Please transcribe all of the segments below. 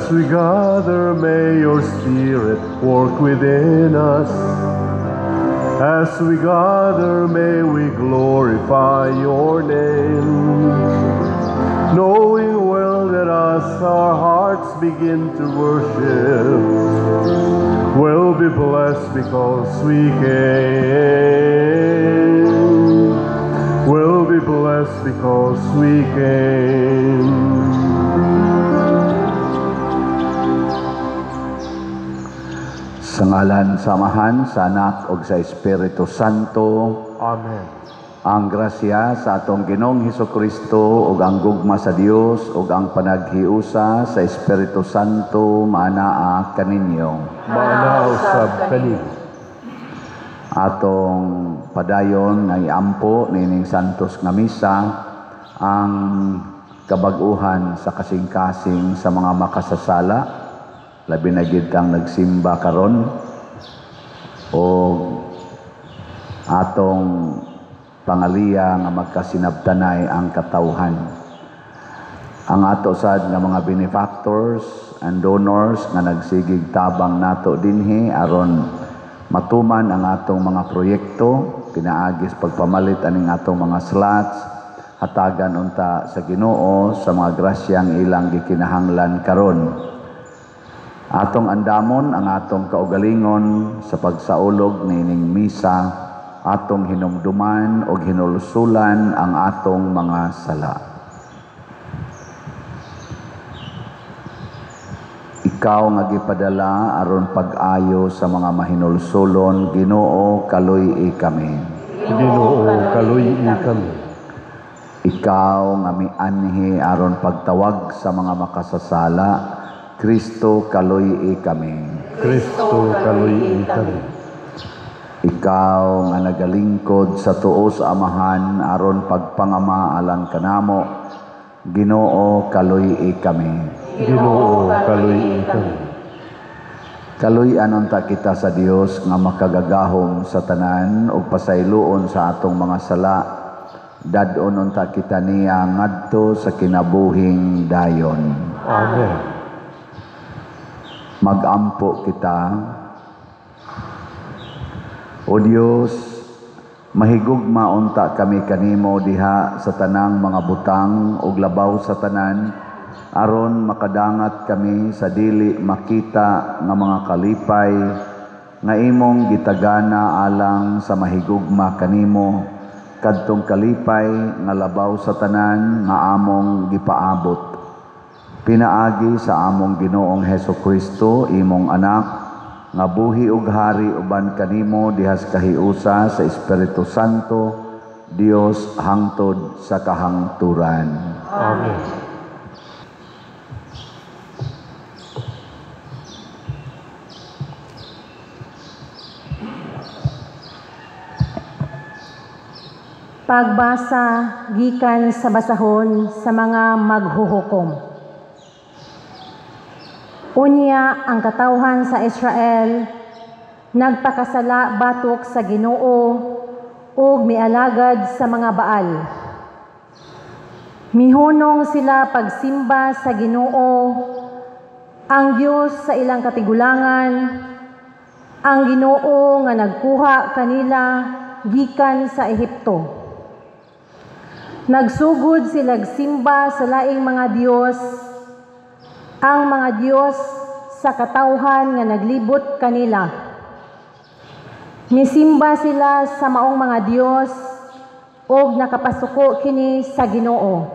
As we gather, may your Spirit work within us. As we gather, may we glorify your name. Knowing well that as our hearts begin to worship, we'll be blessed because we came. We'll be blessed because we came. Sa ngalan samahan sa Anak ug sa Espiritu Santo. Amen. Ang grasya sa atong Ginoong Hesukristo ug ang gugma sa Dios ug ang panaghiusa sa Espiritu Santo maanaa kaninyo. Maanaw sab kanin. Atong padayon nga iampo nining santos nga misa ang kabag-uhan sa kasing-kasing sa mga makasasala. Labi na gid kang nagsimba karon o atong pangaliya nga magkasinabtanay ang katawhan. Ang ato sad nga mga benefactors and donors nga nagsigig tabang nato dinhi aron matuman ang atong mga proyekto, pinaagis pagpamalit aning atong mga slots, hatagan unta sa Ginoo sa mga grasyang ilang gikinahanglan karon. Atong andamon ang atong kaugalingon sa pagsaulog nining misa, atong hinumduman o hinulusulan ang atong mga sala. Ikaw nga gipadala aron pag-ayo sa mga mahinulsulon, Ginoo kaluy-i kami. Ginoo kaluy-i kami. Ikaw nga mianhi aron pagtawag sa mga makasasala, Kristo kaluy-i kami. Kristo kaluy-i kami. Ikaw nga nagalingkod sa tuo sa Amahan aron pagpangama alang kanamo, Ginoo kaluy-i kami. Ginoo kaluy-i kami. Kaluy-an unta kita sa Dios nga makagagahom sa tanan ug pasayloon sa atong mga sala. Dadon unta kita niya ngadto sa kinabuhing dayon. Amen. Magampo kita. O Dios, mahigugma unta kami kanimo diha sa tanang mga butang ug labaw sa tanan aron makadangat kami sa dili makita nga mga kalipay nga imong gitagana alang sa mahigugma kanimo kadtong kalipay nga labaw sa tanan nga among gipaabot. Pinaagi sa among Ginoong Hesukristo, imong anak, nga buhi ug hari uban kanimo dihas kahiusa sa Espiritu Santo, Dios hangtod sa kahangturan. Amen. Pagbasa gikan sa basahon sa mga maghuhukom. Unya ang katawhan sa Israel nagpakasala batok sa Ginoo ug mialagad sa mga Baal. Mihunong sila pagsimba sa Ginoo, ang Dios sa ilang katigulangan, ang Ginoo nga nagkuha kanila gikan sa Ehipto. Nagsugod sila simba sa laing mga Dios, ang mga Diyos sa katawhan nga naglibot kanila. Misimba sila sa maong mga Diyos ug nakapasuko kini sa Ginoo.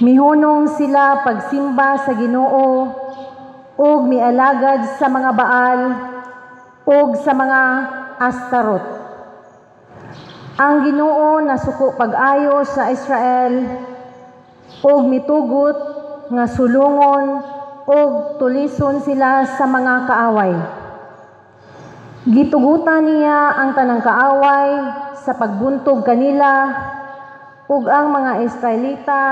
Mihunong sila pagsimba sa Ginoo ug mialagad sa mga Baal ug sa mga Astarot. Ang Ginoo nasuko pag-ayo sa Israel ug mitugot nga sulungon ug tulison sila sa mga kaaway. Gitugutan niya ang tanang kaaway sa pagbuntog kanila ug ang mga Israelita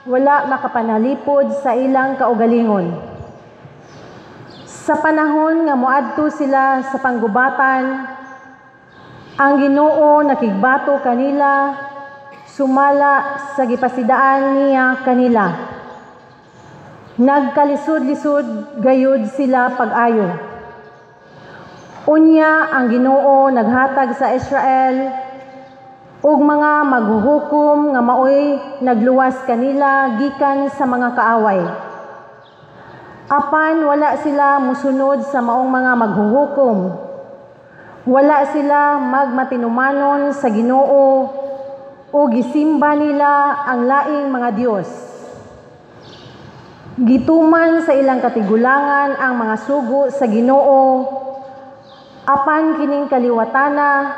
wala makapanalipod sa ilang kaugalingon. Sa panahon nga moadto sila sa panggubatan, ang Ginoo nakigbato kanila, sumala sa gipasidaan niya kanila. Nagkalisod-lisod gayud sila pag-ayo. Unya ang Ginoo naghatag sa Israel ug mga maghuhukom nga maoy nagluwas kanila gikan sa mga kaaway. Apan wala sila musunod sa maong mga maghuhukom. Wala sila magmatinumanon sa Ginoo o gisimba nila ang laing mga Dios. Gituman sa ilang katigulangan ang mga sugo sa Ginoo, apan kining kaliwatana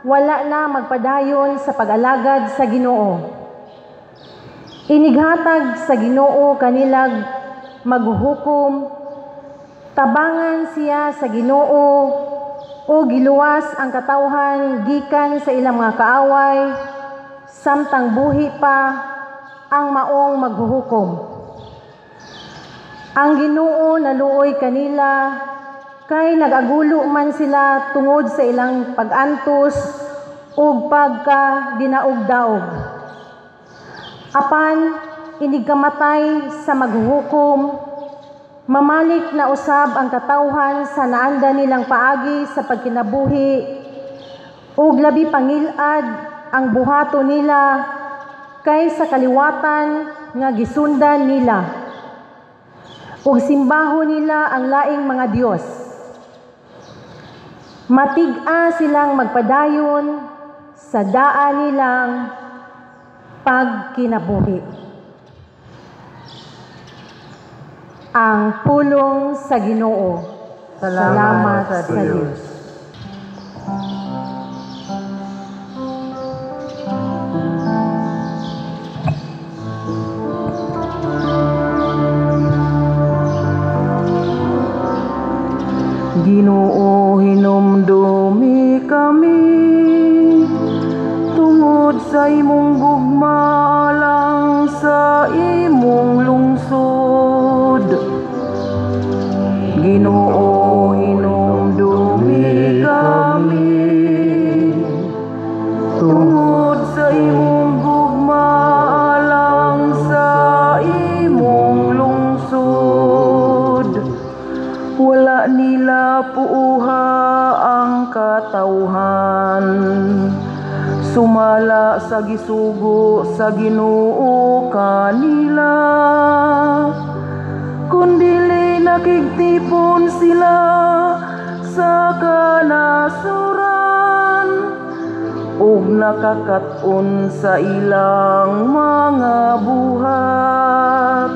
wala na magpadayon sa pag-alagad sa Ginoo. Inighatag sa Ginoo kanilag maghuhukom, tabangan siya sa Ginoo o giluwas ang katawhan gikan sa ilang mga kaaway, samtang buhi pa ang maong maghuhukom. Ang Ginoo naluoy kanila kay nagagulo man sila tungod sa ilang pag-antos ug pagka ginaugdaog. Apan inigkamatay sa maghuhukom, mamalik na usab ang katawhan sa naanda nilang paagi sa pagkinabuhi ug labi pangilad ang buhato nila kay sa kaliwatan nga gisundan nila ug simbaho nila ang laing mga Dios. Matig-a silang magpadayon sa daan nilang pagkinabuhi. Ang pulong sa Ginoo. Salamat sa Diyos. Ginoo, hinumdumi kami tungod sa imong gugma alang sa imong lungsod. Ginoo, hinumdumi kami tungod sa imong gugma alang sa imong lungsod. Wala nila puuha ang katawhan, sumala sa gisugo sa Ginoo kanila, kundili nakigtipon sila sa kanasuran ug nakakat-on sa ilang mga buhat.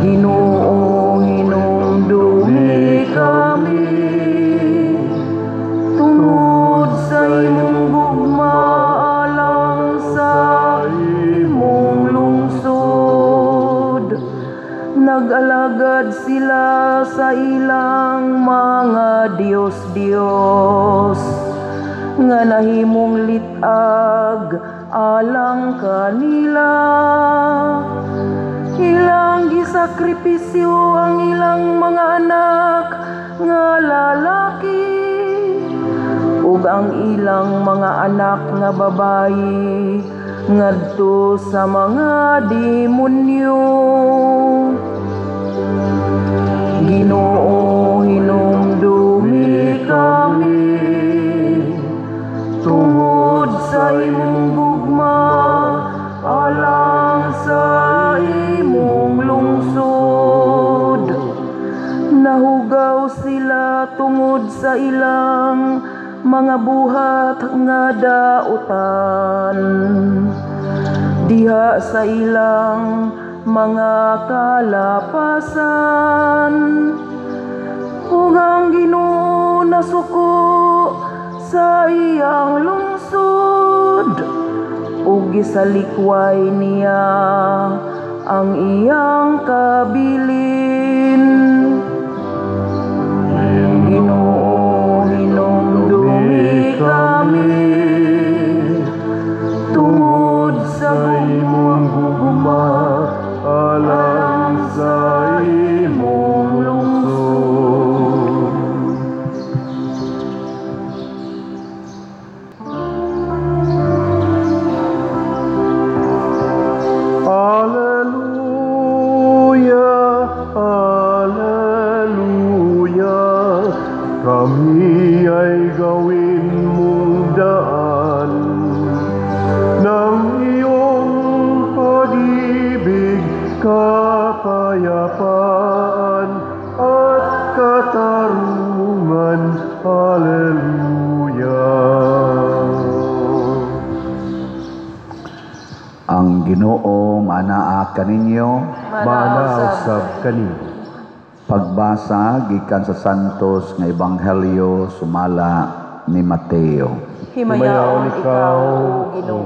Ginoo, hinumdumi kami tungod sa imong gugma alang sa imong lungsod. Nag-alagad sila sa ilang mga Diyos-Diyos nga nahimong litag alang kanila. Ilang gisakripisyo ang ilang mga anak nga lalaki ug ang ilang mga anak nga babayi ngadto sa mga demonyo. Ginoo, hinumdumi kami tungod sa imong gugma alang sa imong lungsod. Nahugaw sila tungod sa ilang mga buhat nga dautan, diha sa ilang mga kalapasan. Ug ang Ginoo nasuko sa iyang lungsod ug gisalikway niya ang iyang kabilin. Ginoo, hinumdumi kami tungod sa imong gugma alang sa imong lungsod. Alleluia. kapayapaan at katarungan. Hallelujah. Ang Ginoo manaa kaninyo. Manausab kani. Pagbasa gikan sa Santos nga Ebanghelyo sumala ni Mateo. Himayaon ikaw, O Ginoo.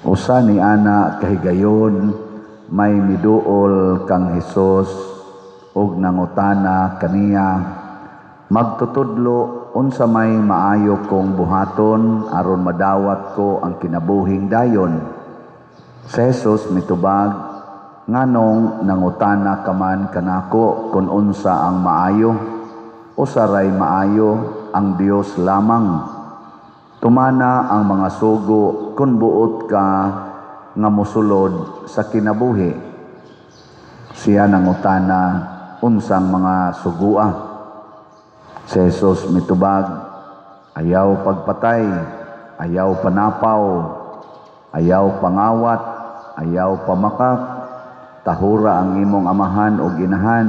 Usa ni ana kahigayon may miduol kang Hesus ug nangutana kaniya, magtutudlo unsa may maayo kong buhaton aron madawat ko ang kinabuhing dayon. Sa Hesus mitubag, nganong nangutana ka man kanako kung unsa ang maayo? Usaray maayo ang Dios lamang. Tumana ang mga sugo kung buot ka nga mosulod sa kinabuhi. Siya nangutana, unsang mga sugua? Si Jesus mitubag, ayaw pagpatay, ayaw panapaw, ayaw pangawat, ayaw pamakak, tahura ang imong amahan o ginahan,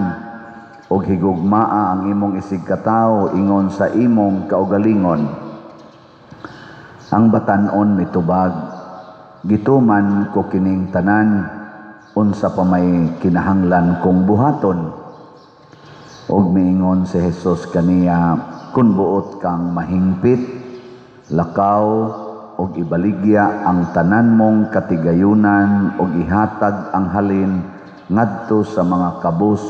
o higugmaa ang imong isigkatao ingon sa imong kaugalingon. Ang batanon mitubag, gituman ko kining tanan, unsa pa may kinahanglan kong buhaton. Og miingon si Jesus kaniya, kun buot kang mahingpit, lakaw, og ibaligya ang tanan mong katigayunan, og ihatag ang halin ngadto sa mga kabus,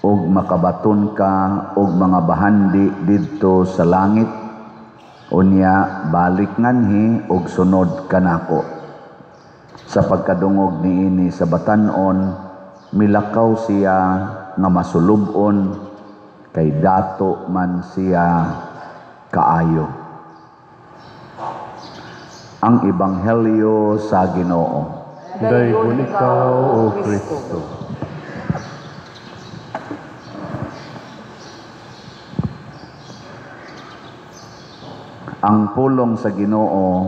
og makabaton ka og mga bahandi didto sa langit. Unya balik nganhi og sunod kanako. Sa pagkadungog niini sa batanon, milakaw siya nga masulubon, kay dato man siya kaayo. Ang Ebanghelyo sa Ginoo. Dayon ikaw, O Kristo. Ang pulong sa Ginoo,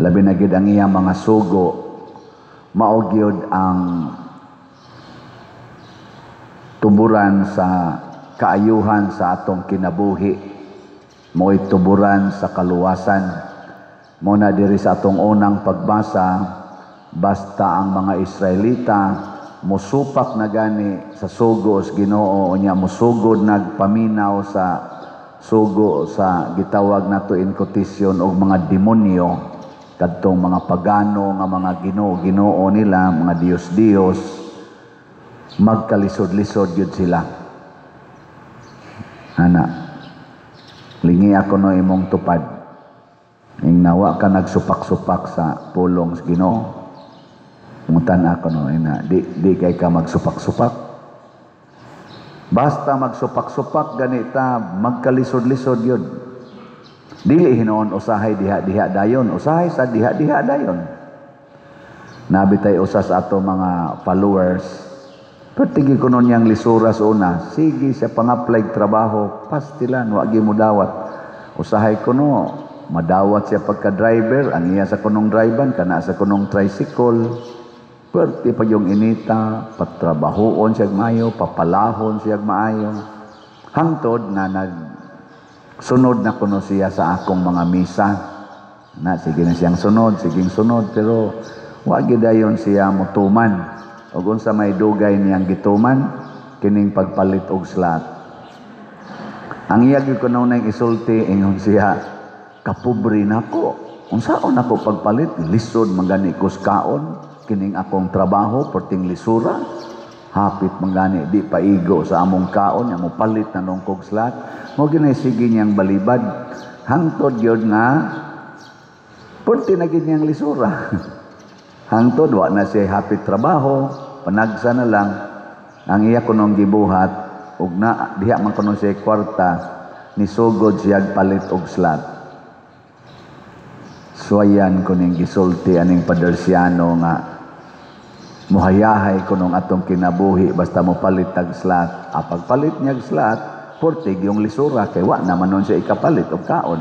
labi na gid ang iyang mga sugo, mao gyud ang tuburan sa kaayuhan sa atong kinabuhi, mo'y tuburan sa kaluwasan. Muna diri sa atong unang pagbasa, basta ang mga Israelita musupak na gani sa sugo sa Ginoo, unya musugod nagpaminaw sa sugo sa gitawag nato in quotation og mga demonyo, kadtong mga pagano nga mga ginoo nila, mga Diyos, magkalisod-lisod yun sila. Ana, lingi ako no imong tupad. Ing nawa ka nagsupak-supak sa pulong sa Ginoo. Mutan ako no, ina, di kay ka magsupak-supak. Basta magsupak-supak ganita, magkalisod-lisod yun. Dili hinoon usahay diha-diha dayon, usahay sa diha-diha dayon. Nabitay usa sa ato mga followers, pertigi ko nun yang lisuras una, sige sa pang-apply trabaho, pastilan, wagi mo dawat. Usahay ko no, madawat siya pagka-driver, ang iya sa kunong driver, kana sa kunong tricycle. Perti pa yung inita, patrabahoon siya maayo, papalahon siya maayo. Hangtod na nagsunod na kuno siya sa akong mga misa. Na, sige na siyang sunod, siging sunod, pero wagi dayon siya mutuman. O unsa may dugay niyang gituman, kining pagpalit og slot. Ang iyag ko nung nang isulti, ingon siya, kapubri na ko. Unsaon ako pagpalit, lisod mangani kuskaon. Kining akong trabaho, porting lisura, hapit manggani, di paigo sa among kaon, among palit na nung kog slot, mo ginaisigi niyang balibad, hangtod yun nga, porti na niyang lisura. Hangtod, wa na siya hapit trabaho, panagsa na lang, ang iya kunong gibuhat, ug na, diha man kunong siya kwarta, nisugod siya palit og slot. Suayan kuning gisulti aning padersyano nga, muhayahay ko nung atong kinabuhi basta mo palit tag slot. Pagpalit niya slot, portig yung lisura kay wa naman nun siya ikapalit o kaon.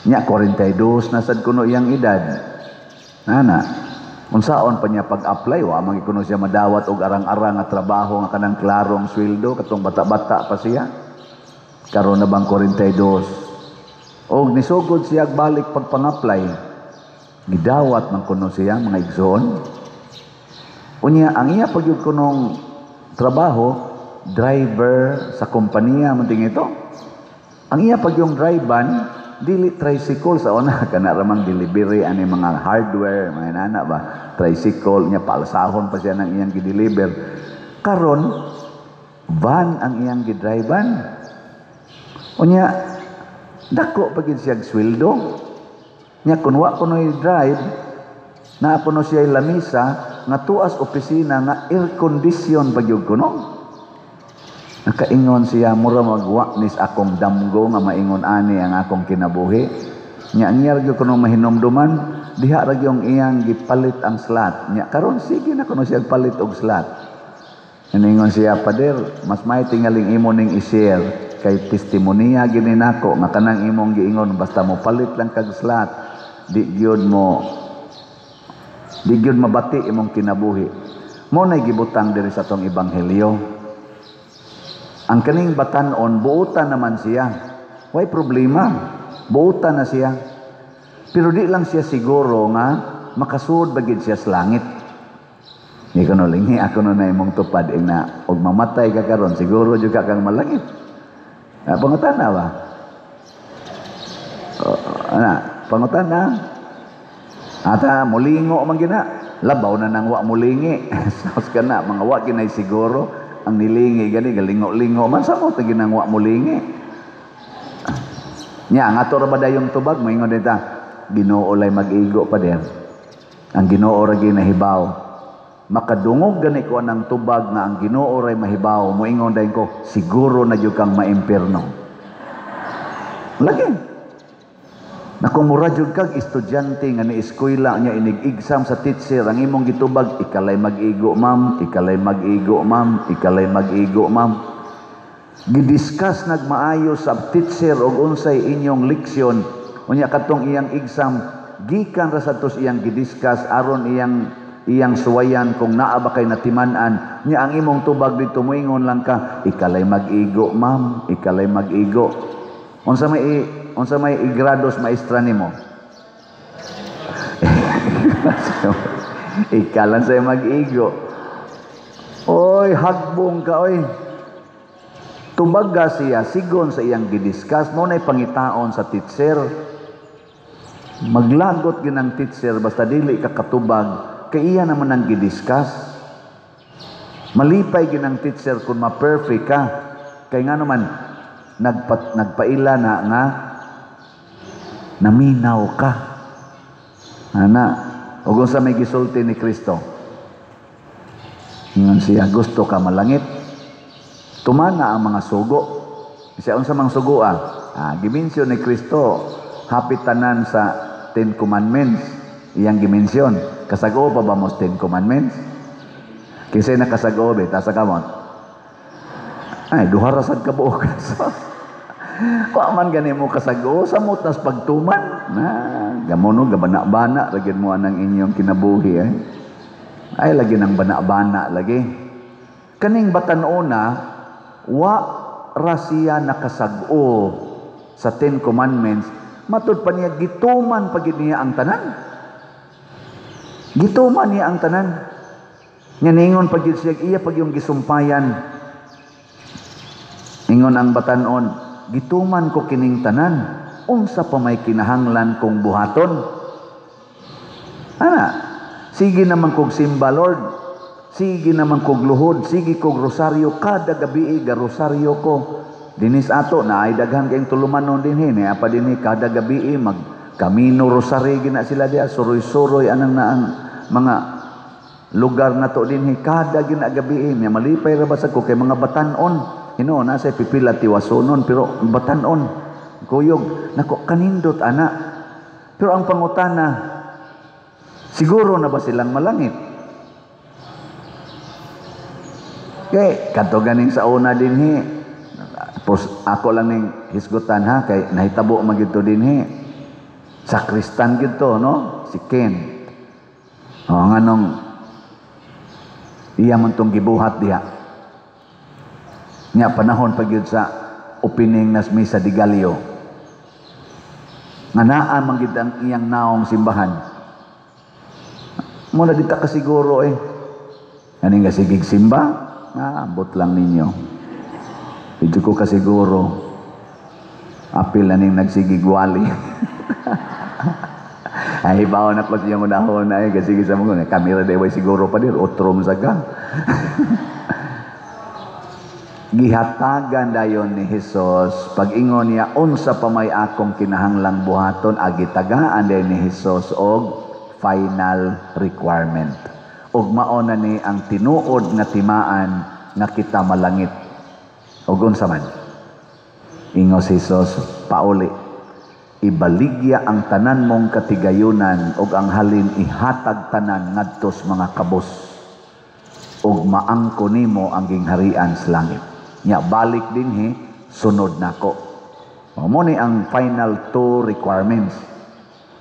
Nya 42 na sad kuno iyang edad. Nana, unsaon pa niya pag-apply, wa magikuno siya madawat og arang-arang nga trabaho nga kanang klarong sweldo katong bata-bata pa siya. Karon na bang 42. Og nisugod siya balik pagpang-apply. Gidawat man kuno siya mga igsoon. Unya ang iya pagyud kunong trabaho, driver sa kompanya man ting ito. Ang iya pagyong drivean dili tricycle sa una kana ramang delivery ani mga hardware mga nana ba tricycle nya paalsahon pa siya nang iyang gideliver karon van ang iyang gidrivean unya dako pagid siya sweldo nya kun wa kuno drive na kuno siya lamisa nga tuas opisina nga air condition pagyud kuno. Nakaingon siya, mura magwa nis akong damgo nga maingon ani ang akong kinabuhi. Nya ragyo kuno mahinomduman, diha ragyo ang iyang gipalit ang slot. Nya karon sige na kuno siya palit og slot. Iningon siya, Pader, mas may tingaling imo ning i-share kay testimonya gini nako nga kanang imong giingon basta mo palit lang kag slot, di gyud mabati imong kinabuhi. Mo nay gibutang diri sa tong ebanghelyo. Ang kaning batanon, buutan naman siya. Way problema. Buutan na siya. Pero di lang siya siguro nga makasud bagid siya sa langit. Di ko lingi ako na imong tupad na og mamatay ka karon siguro juga kang malangit. Pangutana ba? Pangutana. Ata mulingo man gina. Labaw na nang wa mulingi. Sos kana mga wa ginay siguro. Ang nilingi gani galingo-lingo man sa mo ta ginangwa mo lingi nya nga to ra ba dayong tubag moingon dita Ginoo lay mag-igo pa der ang Ginoo ra ginahibaw makadungog gani ko anang tubag nga ang Ginoo ray mahibaw moingon dayon ko siguro na jud kang maimpierno lagi nakumura jud kag estudyante nga ni eskwela nya inig-exam sa teacher ang imong gitubag ikalay mag-igo ma'am ikalay mag-igo ma'am ikalay mag-igo ma'am gidiscuss nagmaayo sa teacher og unsay inyong leksyon unya katong iyang exam gikan ra sa tos iyang gidiscuss aron iyang suwayan kung naa ba kay natiman-an nya ang imong tubag dito moingon lang ka ikalay mag-igo ma'am ikalay mag-igo unsa may igrados maestra nimo ikalan say mag-igo oy hagbong ka oy tubag siya sigon sa iyang gidiscuss mo nay pangitaon sa teacher maglagot ginang teacher basta dili ka katubag kay iya naman ang gidiscuss malipay ginang teacher kung ma-perfect ka kay nga naman nagpaila na nga naminaw ka. Ana, ug sa may gisulti ni Kristo. Ngan siya gusto ka malangit. Tumana ang mga sugo. Siya unsa mang sugo gimensyon ni Kristo hapit tanan sa 10 commandments. Iyang gimensyon. Kasagoo pa ba mo 10 commandments? Kisay nakasagoo be ta sa kamot. Ay duha ra sad ka buok. Kuaman gani mo kasago sa mutas pagtuman na gamono gabana-bana lagi mo anang inyong kinabuhi ay lagi nang bana-bana lagi kaning batan-ona wa ra siya nakasag-o sa 10 commandments matud pa niya gituman pagid niya ang tanan gituman niya ang tanan nya ningon pagid siya iya pag yung gisumpayan ingon ang batan-on gituman ko kining tanan unsa pa may kinahanglan kong buhaton sige naman kog simba Lord sige naman kog luhod sige kog rosaryo kada gabi rosaryo ko dinis ato na ay daghan kayong tulumanon dinhi ni apa dinhi kada gabi mag kamino rosary gina sila dia suroy-suroy anang naang mga lugar na to dinhi kada gina gabi may malipay ra basa ko kay mga batan-on na say pipila tiwasonon pero batanon kuyog nako kanindot ana pero ang pangutana siguro na ba silang malangit kay kadto ganing sa una dinhi ako lang ning hisgutan kay nahitabo magito dinhi sakristan gid to no si Ken O, nganong iya man tong gibuhat diha. Nya panahon pag yun sa opening nas misa di Galio. Nga naa manggid ang iyang naong simbahan. Muna dita ka siguro Kaning kasigig simba, abot lang ninyo. Dito ko kasiguro, apil na ning nagsigig wali. Ay, baon na ko siyang unahon na kasigig sa mga, kamera deway siguro pa din, otrom saga. Gihatagan dayon ni Hesus, pag-ingon niya, unsa pa may akong kinahanglang buhaton, agitagaan dayon ni Hesus og final requirement. Og maona ni ang tinuod nga timaan nga kita malangit. Og unsa man? Ingo si Hesus, pauli, ibaligya ang tanan mong katigayunan og ang halin ihatag tanan ngadtos mga kabos. Og maangko nimo ang gingharian sa langit. Nya balik dinhi sunod nako. Mao ni ang final two requirements.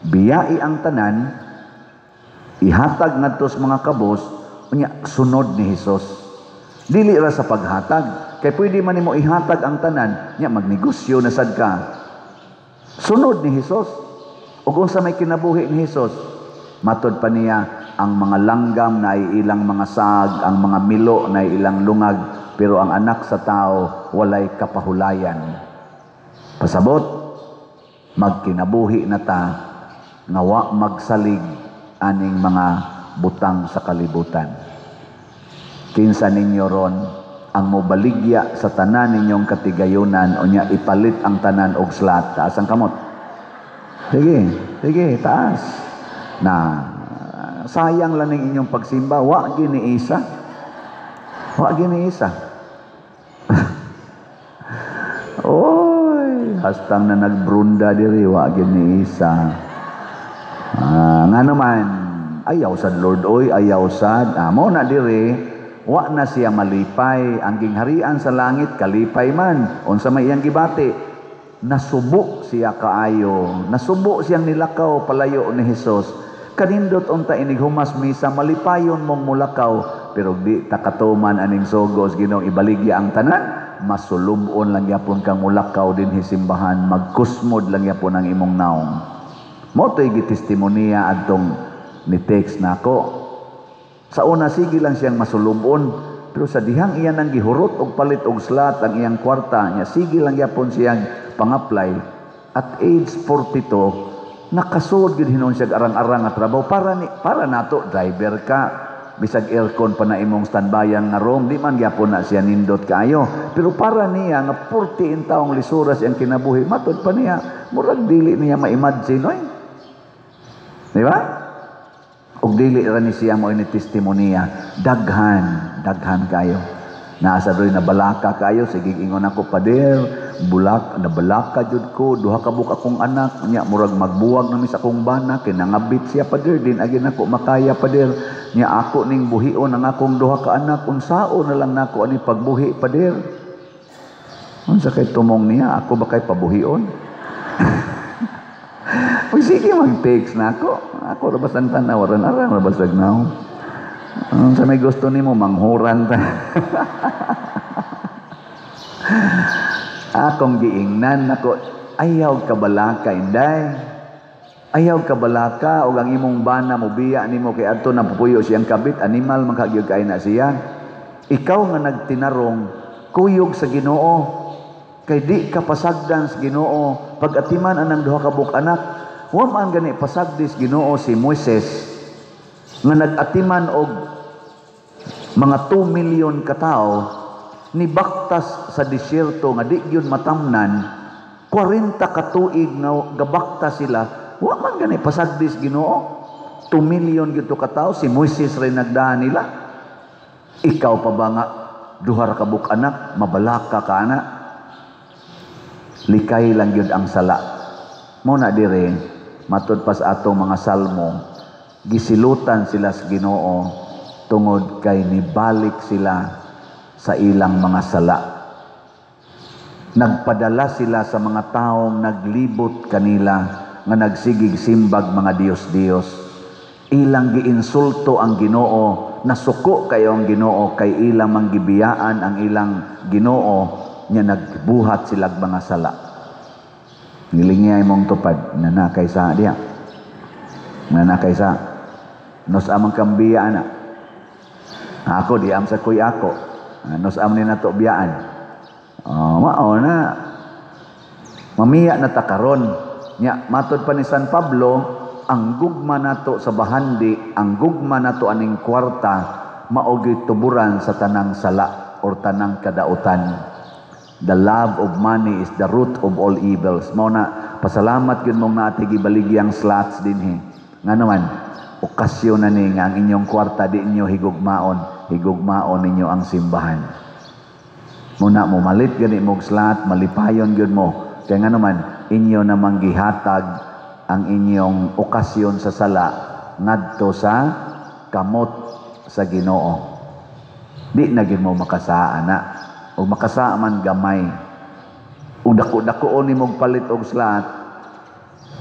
Biyai ang tanan, ihatag ngadtos mga kabos, unya sunod ni Hesus. Dili ra sa paghatag, kay pwede man nimo ihatag ang tanan, nya magnegosyo na sad ka. Sunod ni Hesus. Ug unsa may kinabuhi ni Hesus? Matod pa niya, ang mga langgam na ilang mga sag, ang mga milo na ilang lungag, pero ang anak sa tao walay kapahulayan. Pasabot, magkinabuhi na ta, nga wa magsalig aning mga butang sa kalibutan. Kinsa ninyo ron ang mobaligya sa tanan ninyong katigayunan o niya ipalit ang tanan og slat. Taas ang kamot. Sige, taas. Na sayang lang ning inyong pagsimba, wa giniisa. Oy, hastang na nagbrunda diri, wa giniisa. Nga naman, ayaw sad Lord, ayaw sad. Mo na dire, wa na siya malipay. Ang gingharian sa langit, kalipay man. Unsa may iyang gibati, nasubo siya kaayo. Nasubo siyang nilakaw palayo ni Hesus. Kanindot unta inighumas misa, malipayon mong mulakaw. Pero di takatuman aning sogos, Ginoong ibaligya ang tanan. Masulubon lang yapon kang mulakaw din hisimbahan. Magkusmod lang yapon ang imong naong. Moto'y gitestimonia adtong ni text nako. Sa una sige lang siyang masulubon, pero sa dihang iyan ang gihurot og palit og slat ang iyang kwarta niya, sige lang yapon siyang pang-apply. At age 42, nakasud gid hinon siya arang-arang at trabaho para nato driver ka. Bisag aircon pa na imong standbyan nga room, di man gyapon na siya nindot kaayo. Pero para niya nga 40 taong lisura siyang kinabuhi, matod pa niya, murag dili niya ma-imagine, di ba? Ug dili ra ni siya mo ini testimonia, daghan kayo. Naasa doy na balaka kayo, sige ingon ako pader, na balaka jud ko, duha ka buka akong anak, nya murag magbuwag na mi sa akong bana, kinangabit siya pader, din agin ako makaya pader, nya ako ning buhion ang akong duha ka anak, unsaon na lang nako ani pagbuhi pader. Unsa kay tumong niya, ako ba kay pabuhion? Uy, sige, mag-text na ako. Ako, rabasan tanaw, aran-aran, rabasag na ako. Sa may gusto ni mo, manghuran ta. Akong giingnan, ako, ayaw kabalaka, inday. Ayaw kabalaka, o ang imong bana mo, biya ni mo, kay ato na pupuyo siyang kabit, animal, magkagyog kain na siya. Ikaw nga nagtinarong, kuyog sa Ginoo, kay di ka pasagdan sa Ginoo, pag-atiman anang duha ka buk anak, wa man gani pasagdis Ginoo si Moises nga nag-atiman og mga 2 million ka tawo ni baktas sa disyerto nga di gyud matamnan 40 ka tuig nga gabaktas sila, wa man gani pasagdis Ginoo. 2 million gyud to ka tawo, si Moises rin nagdaan nila. Ikaw pa ba nga duha ra ka buk anak, mabalaka ka na? Likay lang yun ang sala. Muna dire, matod pa sa atong mga salmo, gisilutan sila sa Ginoo tungod kay nibalik sila sa ilang mga sala. Nagpadala sila sa mga taong naglibot kanila nga nagsigig simbag mga Diyos-Diyos. ilang giinsulto ang Ginoo, nasuko kayo ang Ginoo, kay ilang manggibiyaan ang ilang Ginoo, nya nagbuhat silag mga sala. Nilingiyay mong tupad, nanakay sa diya. Nanakay sa, nos amang kambiya na. Ako, di am sa kuy ako. Nos am ni nato biyaan. Mao na, mamiya na takaron. Nya, matod pa ni San Pablo, ang gugma nato sa bahandi, ang gugma nato aning kwarta, maogi tuburan sa tanang sala or tanang kadautan. The love of money is the root of all evils. Mao na, pasalamat yun mong naati gibaligi ang slots din Nga naman, okasyon na ni nga ang inyong kwarta di inyo higugmaon ninyo ang simbahan. Muna mo malit gani mong slot, malipayon yun mo. Kaya nga naman, inyo namang gihatag ang inyong okasyon sa sala ngadto sa kamot sa Ginoo. Di na gid mo makasaan na. O makasa man gamay. O dako-dakoon imong palit og slot,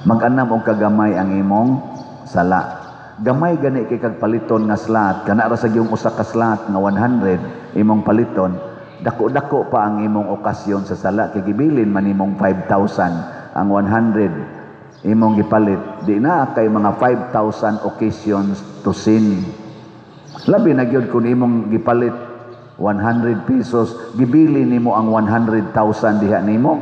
mag-anam og kagamay ang imong sala. Gamay gani kay kag paliton nga slot, kana ra sa gyung usa ka slot nga 100 imong paliton, dako-dako pa ang imong okasyon sa sala kay gibilin man imong 5,000 ang 100 imong gipalit. Di na kay mga 5,000 occasions to sin. Labi na gyud kun imong gipalit 100 pesos, gibili nimo ang 100,000 diha nimo.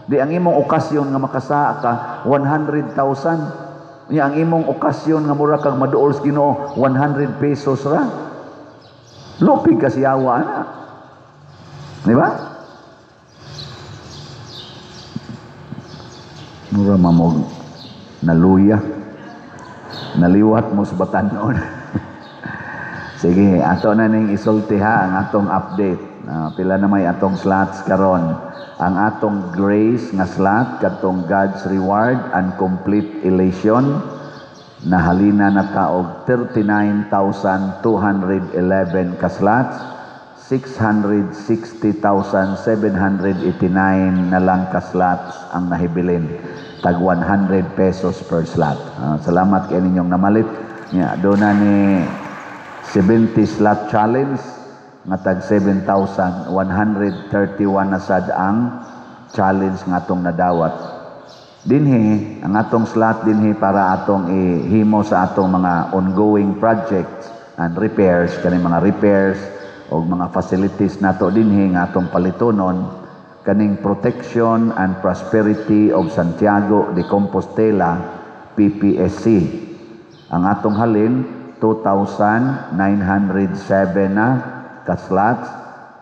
Di ang imong okasyon nga makasaa ka 100,000. Nya ang imong okasyon nga mura kag maduol sa Ginoo 100 pesos ra. Lupig kasi yawa na. Di ba? Mura mamog naluya. Naliwat mo sa batanon. Sige, ato na ning isulti ha ang atong update. Pila na may atong slots karon. Ang atong grace nga slot katong God's reward and complete elation nahalina na taog 39,211 ka slots. 660,789 na lang ka slots ang nahibilin. Tag 100 pesos per slot. Salamat kay ninyong namalit. Do na ni 70 slot challenge nga tag 7,131 na sad ang challenge nga atong nadawat. Dinhi ang atong slot dinhi para atong ihimo sa atong mga ongoing projects and repairs, kani mga repairs o mga facilities nato dinhi nga atong palitonon, kaning Protection and Prosperity of Santiago de Compostela PPSC. Ang atong halin 2,907 na ka-slots,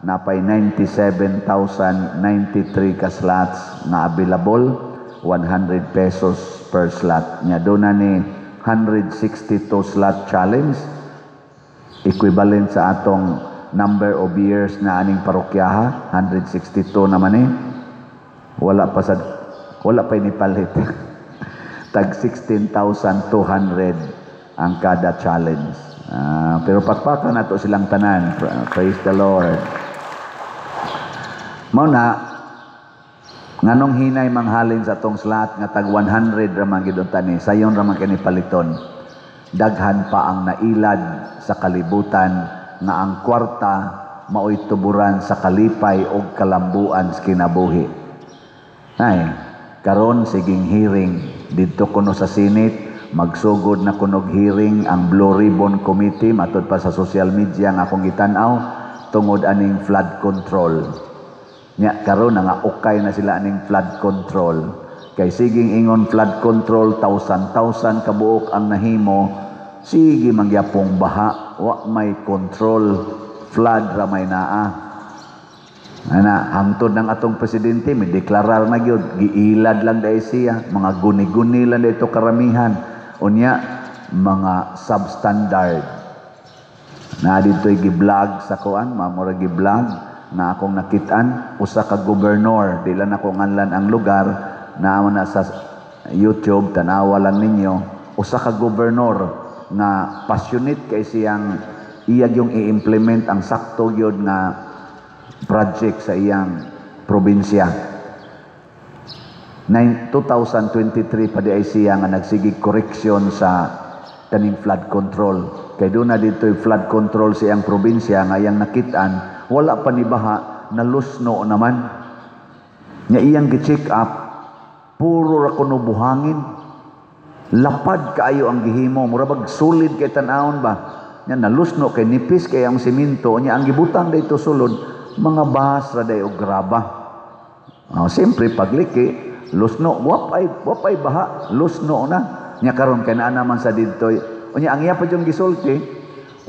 napay 97,093 ka-slots na available, 100 pesos per slot. Nya doon na ni 162 slot challenge, equivalent sa atong number of years na aning parokyaha, 162 naman wala pa inipalit. Tag 16,200 ang kada challenge. Pero pakpakan nato silang tanan. Praise the Lord. Mauna, nganong hinay manghalin sa atong slot nga tag 100 ramang giduntan ni, sayon ramang kini paliton. Daghan pa ang nailad sa kalibutan nga ang kwarta maoy tuburan sa kalipay o kalambuan sa kinabuhi. Ay, karon siging hearing didto kuno sa Senate. Magsugod na kunog hearing ang Blue Ribbon Committee matod pa sa social media nga akong gitan-aw tungod aning flood control. Nya karon nga okay na sila aning flood control. Kay siging ingon flood control 1,000 kabuok ang nahimo, sige mangyapong baha, wa may control, flood ra may naa. Ana hangtod ng atong presidente mi deklarar na gyud giilad lang dai siya, mga guni-guni lang dito karamihan. Unya mga substandard na dito'y gi-vlog sa kuan, mamura gi-vlog na akong nakitaan usa ka gobernador, di lang ako nganlan ang lugar na na sa YouTube, tanawa lang ninyo, usa ka gobernador na passionate kay siyang iyag yung i-implement ang sakto yun na project sa iyang probinsya. 2023 pa di ay siya nga nagsigig correction sa kaning flood control. Kay doon na dito flood control sa iyang probinsya nga iyang nakitaan, wala pa ni baha, nalusno naman. Nya iyang gi-check up, puro ra kuno buhangin. Lapad kaayo ang gihimo, murabag solid kay tan-awon ba. Nya nalusno kay nipis kay ang semento, nya ang gibutang dito sulod, mga bahas ra day og graba. Siyempre pagliki, lusno, wapay baha, lusno na. Nya karon kay naa naman sa dito. Unya ang iya pa yung gisulti,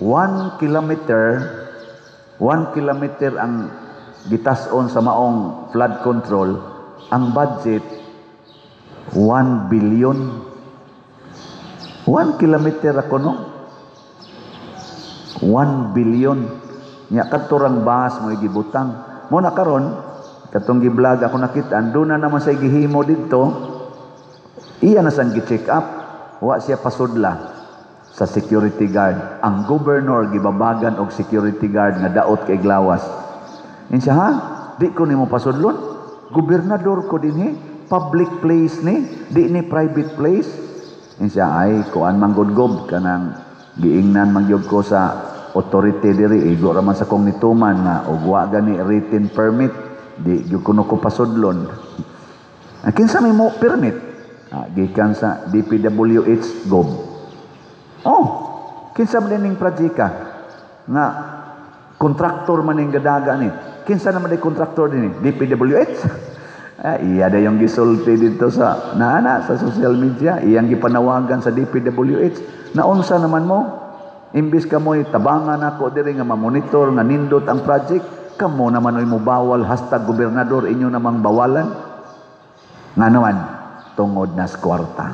1 kilometer ang gitas-on sa maong flood control, ang budget 1 billion. 1 kilometer ako no? 1 billion. Nya katurang bahas mo gibutang. Mo na karon katong gi-vlog ako nakita, doon na naman sa gihimo dito, iya na sang gi-check up, wa siya pasudla sa security guard. Ang governor gibabagan og security guard nga daot kay glawas. Insya ha, di ko nimo pasudlon. Gobernador ko dinhi, public place ni, di ni private place. Insya ay kuan manggod-gob kanang giingnan mangyod ko sa authority diri, igo ra man sa kong nituman nga og wa gani written permit, di gyud kuno ko pasudlon. Kinsa may mo permit? Gikan sa DPWH gob. Kinsa man ning projeka nga kontraktor man ning gadaga ni. Kinsa naman day kontraktor din ni? DPWH. Iya da yung gisulti dito sa naana sa social media, iyang gipanawagan sa DPWH. Naunsa naman mo? Imbis ka mo tabangan ako diri nga ma-monitor nga nindot ang project, kamo naman oy mo bawal #gobernador inyo namang bawalan. Nga naman tungod nas kwarta.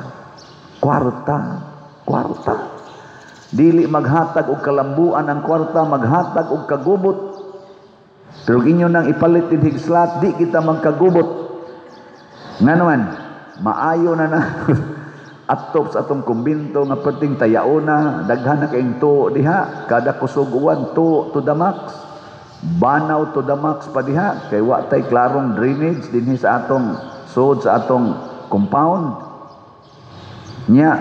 Kwarta. Dili maghatag og kalambuan ang kwarta, maghatag og kagubot. Pero inyo nang ipalit din higslat, di kita magkagubot. Nga naman, maayo na atop sa atong kumbinto nga perting tayaona, daghan na kayong to diha, kada kusog uwan to the max. Banaw to the max pa diha, kay wa tay klarong drainage dinhi sa atong sud sa atong compound. Nya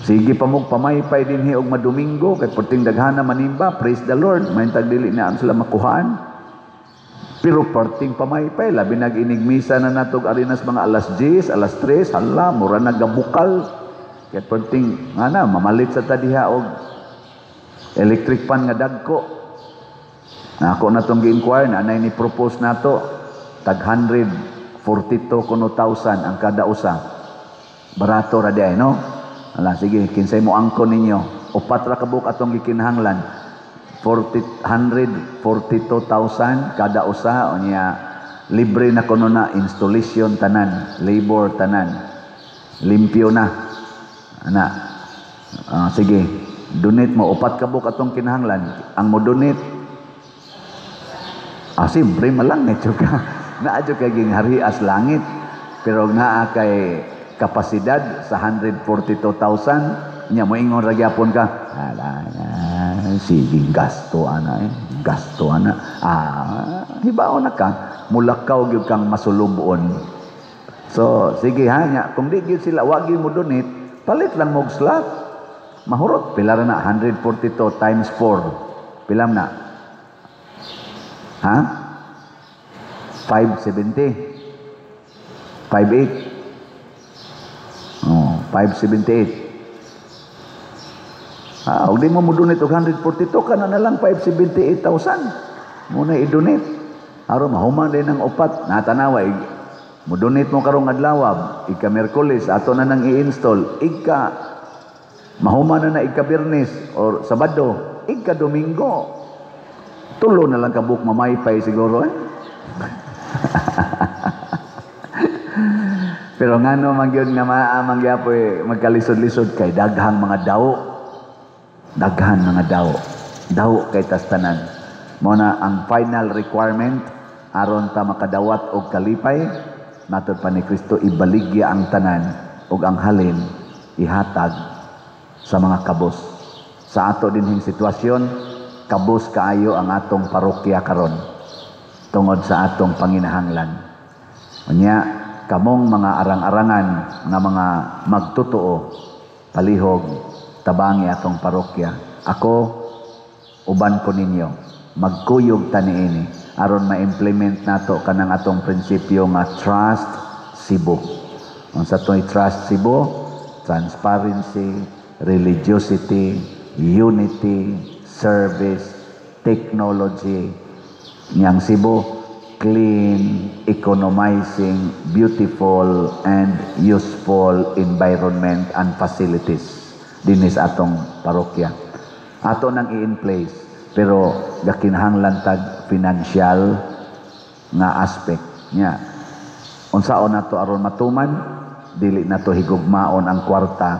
sige pa mo pamaypay dinhi og madomingo kay perting daghana manimba, praise the Lord, may tagdili na sila makuhaan. Pero perting pamaypay labi nag-inigmisa na natog arinas mga alas 10, alas 3, hala mura nagabukal. Kay perting ana mamalit sa tadiha og electric pan nga dagko. Ako na tong gi-inquire na anay ni propose nato tag 142 kuno thousand ang kada usa. Barato ra di ay no? Ala, sige, kinsay mo angkon ninyo. Upat ra kabuk atong gikinahanglan. 142,000 kada usa. O niya, libre na kuno na installation tanan, labor tanan. Limpyo na. Ana. Sige, donate mo. Upat kabuk atong kinahanglan. Ang mo donate, simple malang na ka. Naadyo kay gingharias langit. Pero naa kay kapasidad sa 142,000 nya mo ingon ra gyapon ka sige gasto ana hibaon na ka mulakaw gyud kang masulubon. So sige ha nya kung di gyud sila wa gyud mo donate, palit lang mo og slot mahurot pila ra na 142 times 4 pilam na ha 570 58 578. Og di mo donate og 142 kana na lang 578,000. Muna i-donate. Aron mahuman din ang upat. Natanawa mo donate mo karong adlaw, ika Miyerkules ato na nang i-install. Ika mahuman na ika Biyernes or Sabado, ika Domingo. Tulo na lang kabuk mamaypay siguro Pero ngano man gyud nga maamang gyapoy magkalisod-lisod kay daghang mga daw. Daw kay tastanan. Mo na ang final requirement aron ta makadawat og kalipay matud pa ni Kristo ibaligya ang tanan ug ang halin ihatag sa mga kabos. Sa ato dinhing sitwasyon, kabos kaayo ang atong parokya karon tungod sa atong panginahanglan. Unya kamong mga arang-arangan nga mga magtotoo palihog, tabangi atong parokya. Ako, uban ko ninyo, magkuyog ta niini aron ma-implement nato kanang atong prinsipyo nga Trust Cebu. Ang sa to'y Trust Cebu, transparency, religiosity, unity, service, technology. Niyang Cebu, clean, economizing, beautiful, and useful environment and facilities. Dinis atong parokya. Ato nang i-in place, pero gakinahanglan tag financial nga aspect niya. Unsaon nato aron matuman, dili nato higugmaon ang kwarta,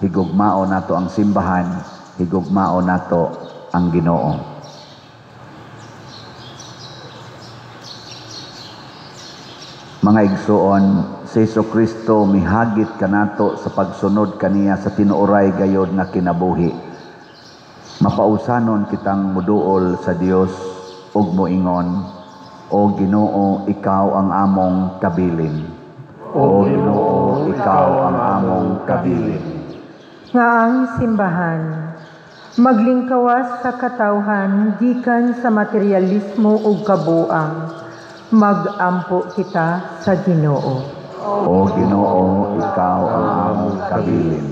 higugmaon nato ang simbahan, higugmaon nato ang Ginoo. Mga igsoon, si Jesucristo mihagit kanato sa pagsunod kaniya sa tinuoray gayod nga kinabuhi. Mapausanon kitang muduol sa Dios ug moingon, O Ginoo, ikaw ang among kabilin. O Ginoo, ikaw ang among kabilin. Nga ang simbahan, maglingkawas sa katawhan gikan sa materialismo ug kabuang. Magampo kita sa Ginoo. O Ginoo, ikaw ang among kabilin.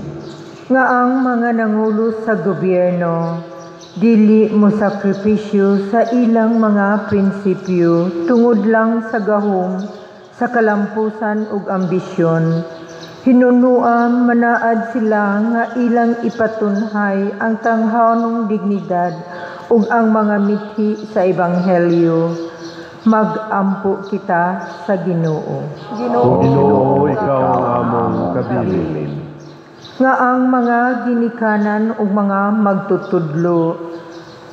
Nga ang mga nangulo sa gobyerno, dili mo sakripisyo sa ilang mga prinsipyo tungod lang sa gahom, sa kalampusan ug ambisyon. Hinunuan manaad sila nga ilang ipatunhay ang tanghanong dignidad ug ang mga mithi sa ebanghelyo. Magampo kita sa Ginoo. O Ginoo, ikaw ang among kabilin. Nga ang mga ginikanan ug mga magtutudlo,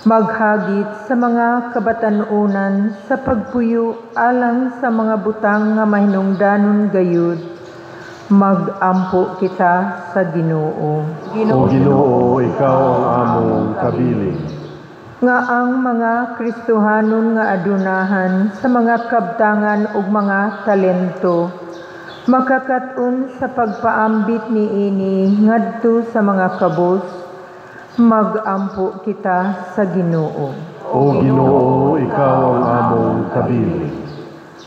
maghagit sa mga kabatanunan sa pagpuyo alang sa mga butang nga mahinungdanon gayud. Magampo kita sa Ginoo. O Ginoo, ikaw ang among kabilin. Nga ang mga Kristohanon nga adunahan sa mga kabtangan ug mga talento, makakat-on sa pagpaambit niini ngadto sa mga kabus, magampo kita sa Ginoo. O Ginoo, ikaw ang among kabilin.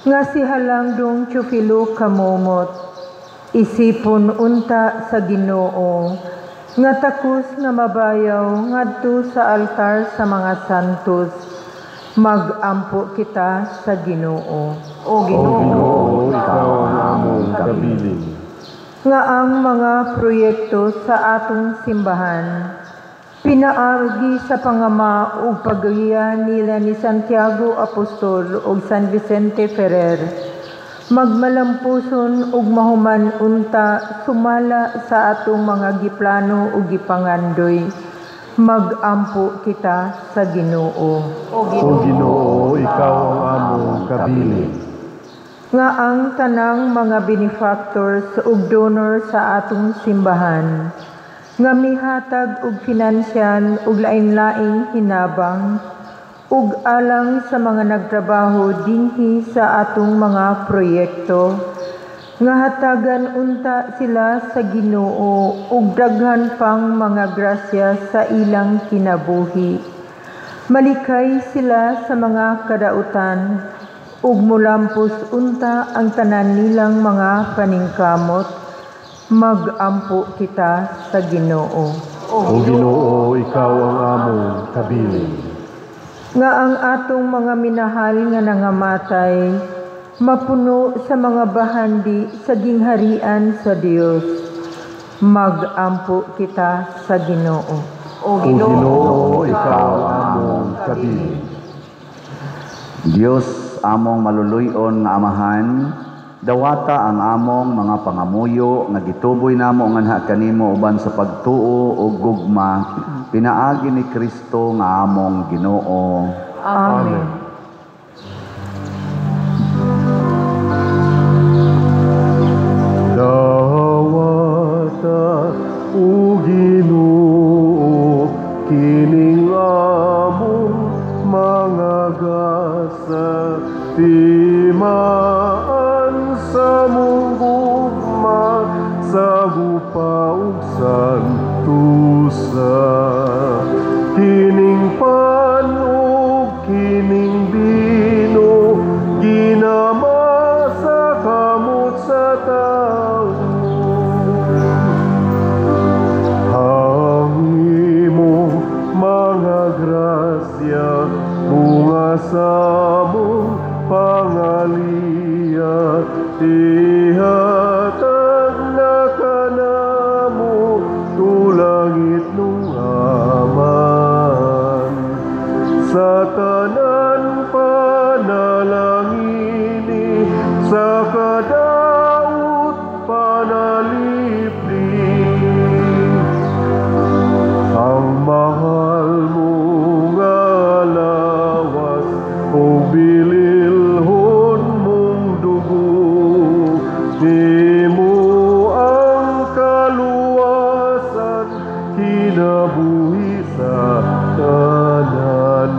Nga si Halangdong Teofilo Kamomot, isipon unta sa Ginoo, nga takos nga mabayaw ngadto sa altar sa mga santos, magampo kita sa Ginoo. O O Ginoo, ikaw ang among kabilin. Nga ang mga proyekto sa atong simbahan, pinaagi sa pangama ug paggiya nila ni Santiago Apostol ug San Vicente Ferrer, magmalampuson ug mahuman unta sumala sa atong mga giplano ug gipangandoy. Magampo kita sa Ginoo. O Ginoo, ikaw ang among kabilin. Nga ang tanang mga benefactors ug donor sa atong simbahan, nga mihatag og pinansyal ug lain-laing hinabang, ug alang sa mga nagtrabaho dinhi sa atong mga proyekto, nga hatagan unta sila sa Ginoo ug daghan pang mga grasya sa ilang kinabuhi. Malikay sila sa mga kadautan ug mulampos unta ang tanan nilang mga paningkamot. Magampo kita sa Ginoo. O Ginoo, ikaw ang among kabilin. Nga ang atong mga minahal nga nangamatay, mapuno sa mga bahandi sa gingharian sa Dios. Magampo kita sa Ginoo. O Ginoo, ikaw ang among kabilin. Dios among maluluyon nga amahan, dawata ang among mga pangamuyo nga gituboy namo nganha kanimo uban sa pagtuo ug gugma, pinaagi ni Kristo nga among Ginoo. Amen. Dawata o Ginoo, kining among mga gasa, timaan sa mong gugma, sa hupa ug pagsantusa, kining panog, kining bino, ginama sa kamot sa tao. Ang imong mga grasya, bunga sa mong pangaliya, ihatag na kanamo tulangit nung aman. Sa tanan panalangini, sa kadaot panalipli, ang mahal mo nga lawas o bililhon mong dugo, di mo ang kaluwasan, kinabuhi sa tanan.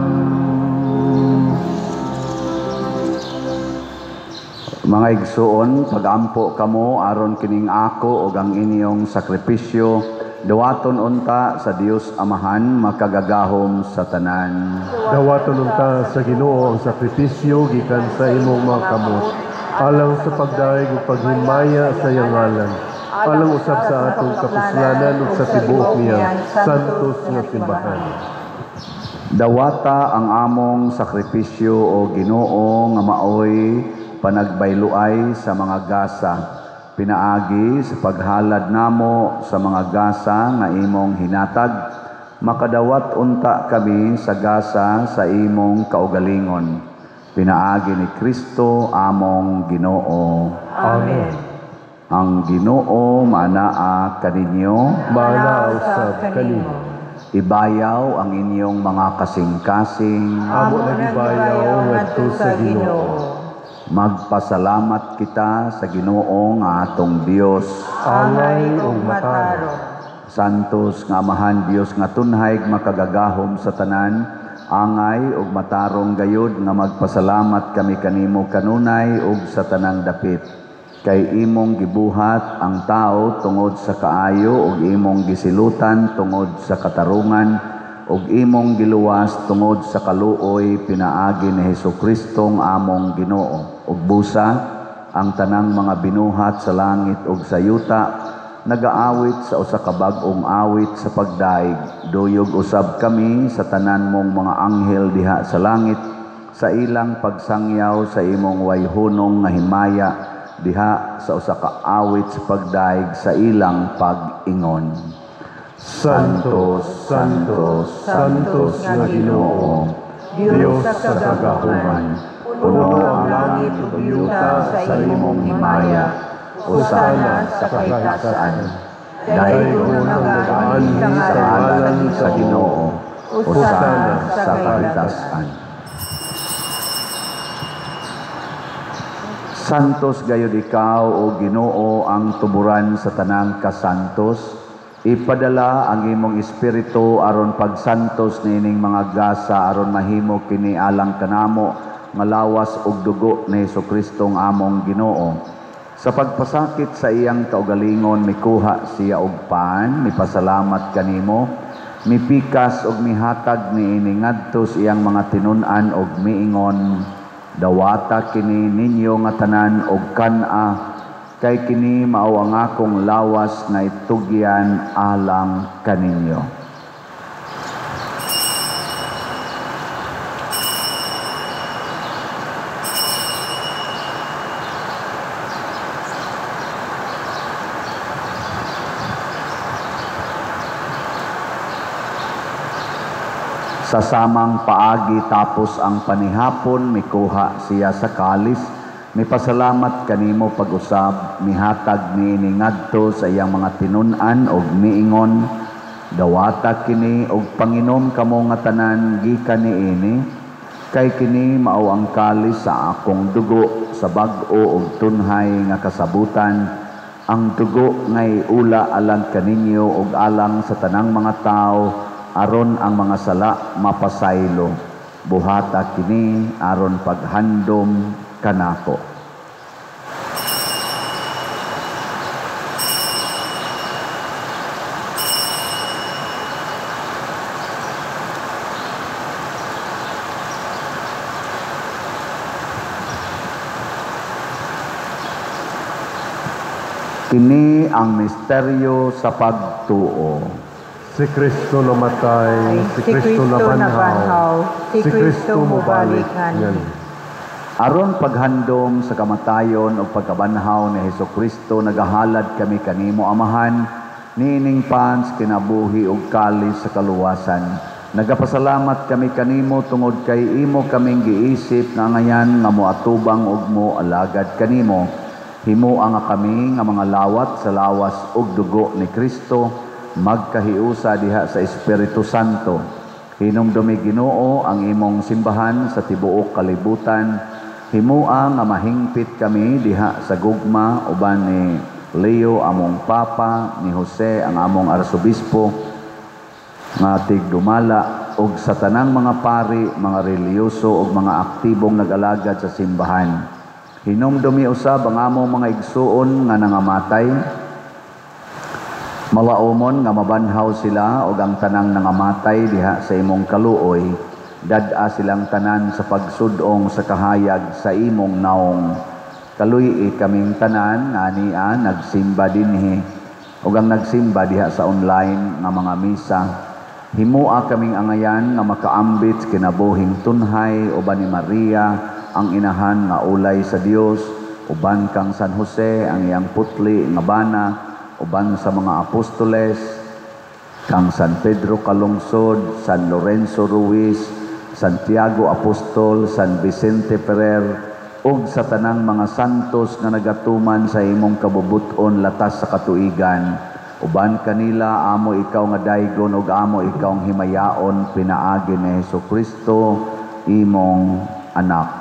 Mga igsuon, pagampo kamo aron kining ako ug ang inyong sakripisyo, dawaton unta sa Dios Amahan makagagahom sa tanan. Dawaton unta sa Ginoo ang sakripisyo gikan sa imong mga kamot, alang sa pagdaig ug paghimaya sa iyang ngalan, alang usab sa atong kapuslanan ug sa tibuok niya santos nga simbahan. Dawata ang among sakripisyo o Ginoo nga maoy panagbayluay sa mga gasa, pinaagi sa paghalad namo sa mga gasa nga imong hinatag, makadawat unta kami sa gasa sa imong kaugalingon. Pinaagi ni Kristo among Ginoo. Amen. Ang Ginoo manaa kaninyo, Mana usab kanimo, ibayaw ang inyong mga kasing-kasing, amo nagibayaw ngadto sa Ginoo. magpasalamat kita sa Ginoo nga atong Dios. Angay ug mataro, Santos nga Amahan Dios nga tunhay makagagahom sa tanan, angay ug matarong gayud nga magpasalamat kami kanimo kanunay ug sa tanang dapit. Kay imong gibuhat ang tao tungod sa kaayo ug imong gisilutan tungod sa katarungan, ug imong giluwas tungod sa kaluoy pinaagi ni Hesukristo nga among Ginoo. Ug busa ang tanang mga binuhat sa langit ug sa yuta nagaawit sa usa ka bag-ong awit sa pagdaig. Duyog usab kami sa tanan mong mga anghel diha sa langit sa ilang pagsangyaw sa imong wayhunong nga himaya diha sa usa ka awit sa pagdaig sa ilang pag-ingon. Santos, Santos, Santos nga Ginoo, Dios sa kagahuman, puno ang langit ug yuta sa imong himaya, hosana sa kahitasan. Daygon ang nagaanhi sa ngalan sa Ginoo, hosana sa kahitasan. Santos gayud ikaw o Ginoo ang tuburan sa tanang kasantos. Ipadala ang imong espiritu aron pagsantos niining mga gasa aron mahimo kini alang kanamo nga lawas ug dugo ni Hesukristo nga among Ginoo. Sa pagpasakit sa iyang kaugalingon mikuha siya og paan, mipasalamat kanimo, mipikas ug mihatag niini ngadto sa iyang mga tinun-an ug miingon, dawata kini ninyo nga tanan og kan-a, kay kini mao ang akong lawas nga itugyan alang kaninyo. Sa samang paagi tapos ang panihapon, mikuha siya sa kalis, mipasalamat kanimo pag-usab, mihatag niini ngadto sa iyang mga tinun-an og miingon, dawata kini og panginom kamo nga tanan gikan niini, kay kini mao ang kalis sa akong dugo sa bag-o ug tunhay nga kasabutan, ang dugo ngay ula alang kaninyo ug alang sa tanang mga tao aron ang mga sala mapasaylo. Buhata kini aron paghandom kanako. Kini ang misteryo sa pagtuo. Si Kristo namatay, si Kristo nabanhaw, si Kristo mubalik ngan. Aron paghandom sa kamatayon o pagkabanhaw ni Hesukristo, nagahalad kami kanimo, Amahan, niining pans kinabuhi ug kalis sa kaluwasan. Nagapasalamat kami kanimo tungod kay imo kaming giisip nga ngayan nga moatubang ug mo alagad kanimo. Himua nga kami nga mga lawat sa lawas ug dugo ni Kristo, magkahiusa diha sa Espiritu Santo. Hinumdumi Ginoo ang imong simbahan sa tibuok kalibutan. Himua nga mahingpit kami diha sa gugma uban ni Leo among Papa, ni Jose ang among Arsobispo, nga tigdumala og sa tanang mga pari, mga reliyoso ug mga aktibong nag-alagad sa simbahan. Hinumdumi usab ang among mga igsuon nga nangamatay. Malaumon nga mabanhaw sila ug ang tanang nangamatay diha sa imong kaluoy, dad-a silang tanan sa pagsudong sa kahayag sa imong naong. Kaluy kaming tanan nga niya nagsimba dinhi ug ang nagsimba diha sa online nga mga misa. Himua kaming angayan nga makaambit kinabuhing tunhay uban ni Maria ang inahan nga ulay sa Dios, uban kang San Jose ang iyang putli nga bana, uban sa mga apostoles, kang San Pedro Kalungsod, San Lorenzo Ruiz, Santiago Apostol, San Vicente Ferrer, ug sa tanang mga santos nga nagatuman sa imong kabubuton latas sa katuigan. Uban kanila, amo ikaw nga daygon ug amo ikaw ang himayaon pinaagi ni Hesukristo, imong anak.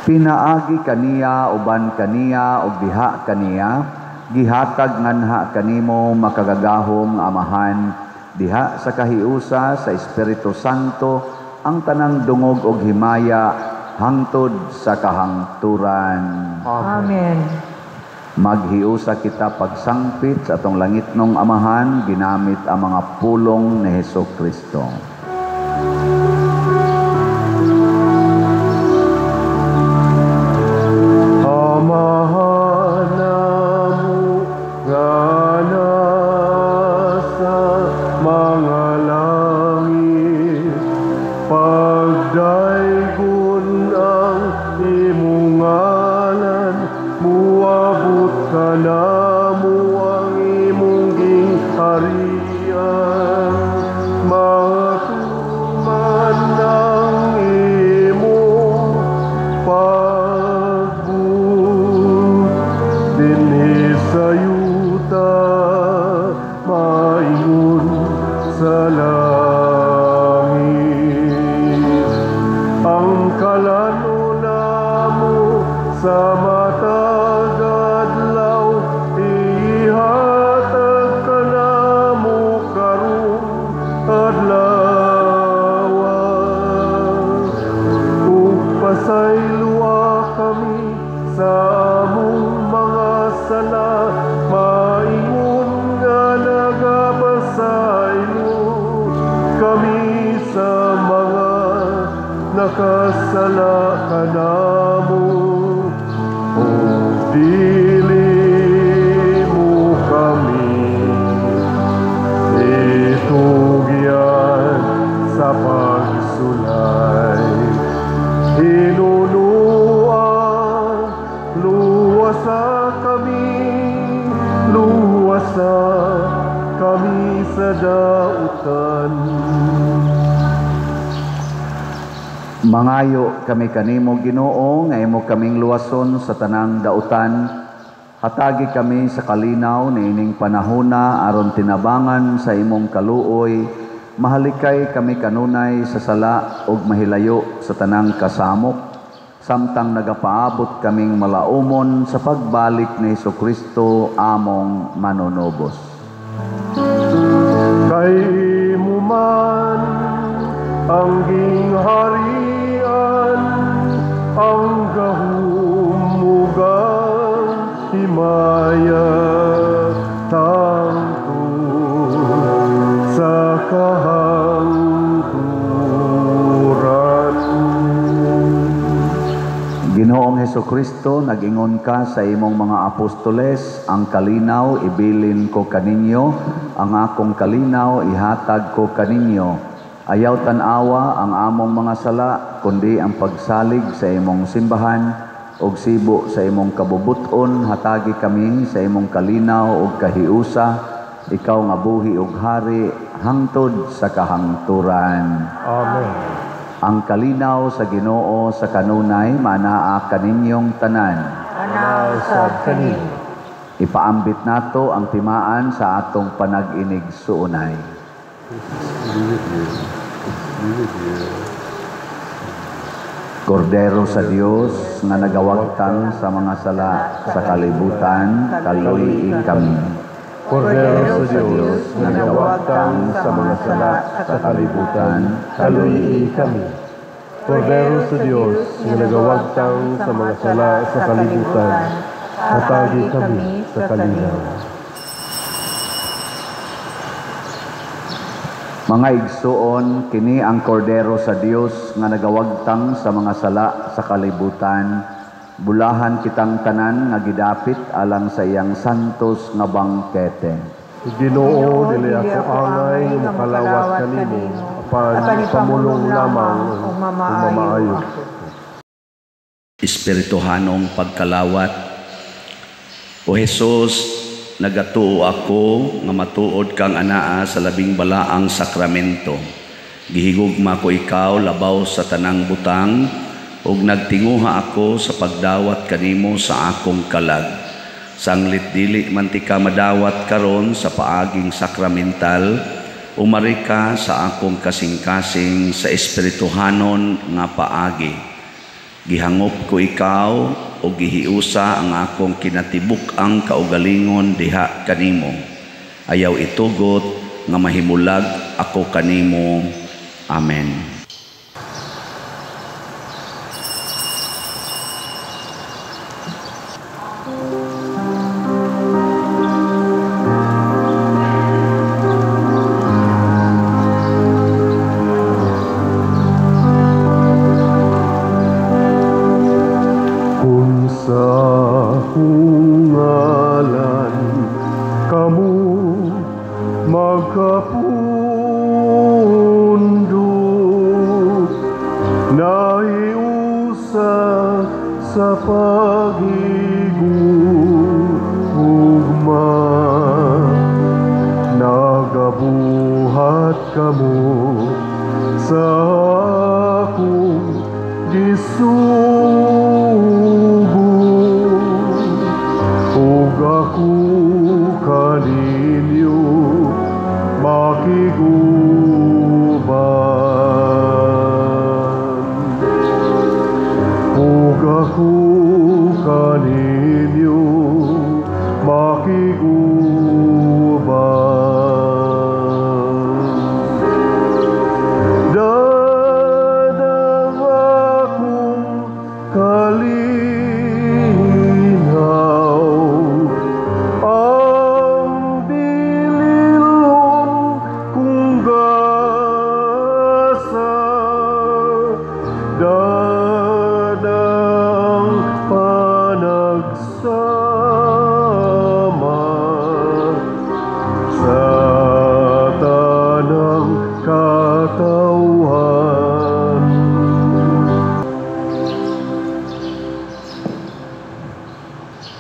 Pinaagi kaniya, uban kaniya, ug diha kaniya, gihatag nganha kanimo makagagahom Amahan, diha sa kahiusa sa Espiritu Santo, ang tanang dungog ug himaya, hangtod sa kahangturan. Amen. Maghiusa kita pagsangpit sa atong langitnong Amahan, ginamit ang mga pulong ni Hesukristo. Mangayo kami kanimo Ginoo nga imo kaming luwason sa tanang dautan. Hatagi kami sa kalinaw niining panahona aron tinabangan sa imong kaluoy. Mahalikay kami kanunay sa sala ug mahilayo sa tanang kasamok, samtang nagapaabot kaming malaumon sa pagbalik ni Hesukristo among manunubos. Kay imo man ang gingharian, ang gahumugan, himaya, tangtod sa kahangturan. Ginoong Hesukristo, nag-ingon ka sa imong mga apostoles, ang kalinaw ibilin ko kaninyo, ang akong kalinaw ihatag ko kaninyo. Ayaw tanawa ang among mga sala, kundi ang pagsalig sa imong simbahan, og sibo sa imong kabubuton, hatagi kami sa imong kalinaw og kahiusa, ikaw nga buhi ug hari, hangtod sa kahangturan. Amen. Ang kalinaw sa Ginoo sa kanunay manaa kaninyong tanan. Anausab kanin. Ipaambit nato ang timaan sa atong panag-inig suunay. Kordero sa Dios nga nagawagtang sa mga sala sa kalibutan, kaluhiin kami. Kordero sa Diyos, na nagawagtang sa mga sala sa kalibutan, kaluhiin kami. Kordero sa Diyos, na nagawagtang sa mga sala sa kalibutan, hatagi kami sa kalinaw. Mga igsuon, kini ang kordero sa Dios nga nagawagtang sa mga sala sa kalibutan. Bulahan kitang tanan nga gidapit alang sa iyang santos nga bangkete. Ginoo, dili ako angay nga makalawat kanimo, apan pamulong lamang ug mamaayo. Espirituhanong pagkalawat. O Jesus, nagatuo ako nga matuod kang anaa sa labing balaang sakramento. Gihigugma ko ikaw labaw sa tanang butang, ug nagtinguha ako sa pagdawat kanimo sa akong kalag. Sanglit dili man ti ka madawat karon sa paaging sakramental, umari ka sa akong kasing-kasing sa espirituhanon nga paagi. Gihangop ko ikaw o gihiusa ang akong kinatibuk ang kaugalingon diha kanimo. Ayaw itugot nga mahimulag ako kanimo. Amen.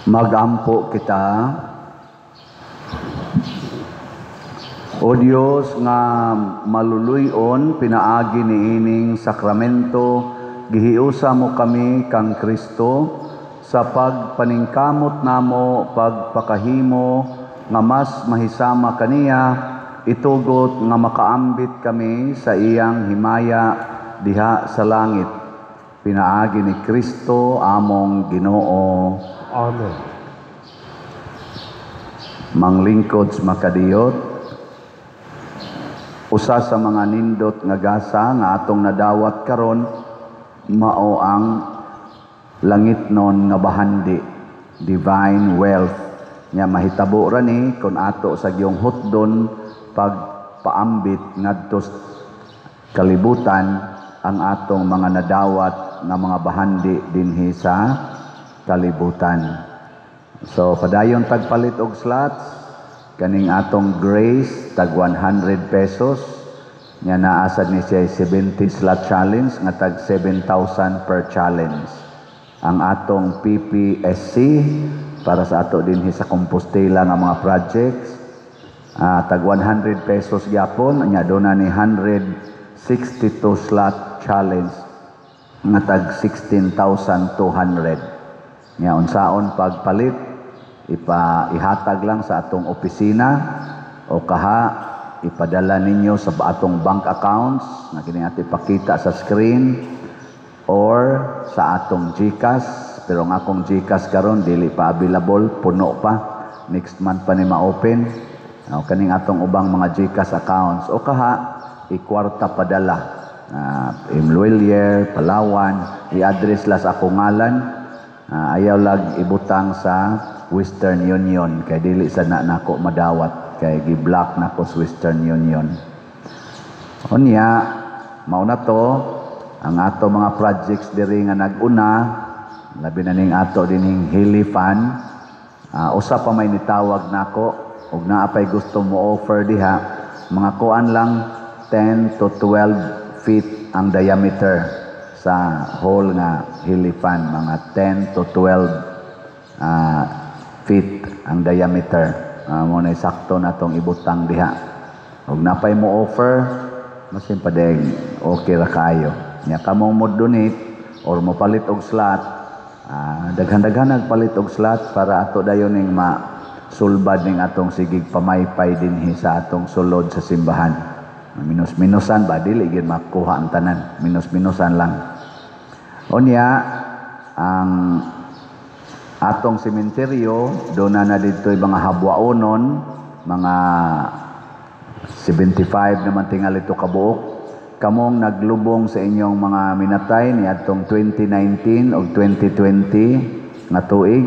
Magampo kita. O Dios nga maluluyon pinaagi niining sakramento, gihiusa mo kami kang Kristo sa pagpaningkamot namo pagpakahimo nga mas mahisama kaniya, itugot nga makaambit kami sa iyang himaya diha sa langit. Pinaagi ni Kristo among Ginoo. Amen. Manglingkod makadiyot, usa sa mga nindot nga gasa nga atong nadawat karon mao ang langitnon nga bahandi, divine wealth, nga mahitabo ra ni kun ato sa giyong hutdon pagpaambit ngadto kalibutan ang atong mga nadawat nga mga bahandi dinhi sa kalibutan. So padayon tagpalit og slots, kaning atong Grace tag 100 pesos, nya naasad ni siya 70 slot challenge nga tag 7,000 per challenge. Ang atong PPSC para sa ato dinhi sa Compostela nga mga projects, tag 100 pesos gyapon, nya do na ni 162 slot challenge nga tag 16,200. Nya unsaon pagpalit, ihatag lang sa atong opisina o kaha ipadala ninyo sa atong bank accounts na kini ati pakita sa screen or sa atong GCash. Pero ang akong GCash karon dili pa available, puno pa, next month pa ni ma-open. Kaning atong ubang mga GCash accounts o kaha ikwarta padala, Imluelier, Palawan, i-address la sa akong ngalan. Ayaw lag ibutang sa Western Union kay dili sa nako madawat kay gi-block nako sa Western Union. Unya mao na to ang ato mga projects diri nga nag-una, labi na ning ato dining Hilly Fund. Usa pa may nitawag nako ug naa pay gusto mo offer diha, mga kuan lang 10 to 12 feet ang diameter sa hole nga Hilly Fund, mga 10 to 12 feet ang diameter. Mo na sakto natong ibutang diha. Ug napay mo offer, masin padeng okay ra kayo. Nya kamo mo donate or mo palit og slot, daghan-daghan nagpalit og slot para ato dayon ning masulbad ning atong sigig pamaypay dinhi sa atong sulod sa simbahan. Minus-minusan ba dili gid makuha ang tanan, minus-minusan lang. Unya ang atong sementeryo do na didtoy mga habwaonon, mga 75 naman tingali to kabuok. Kamong naglubong sa inyong mga minatay ni atong 2019 o 2020 nga tuig,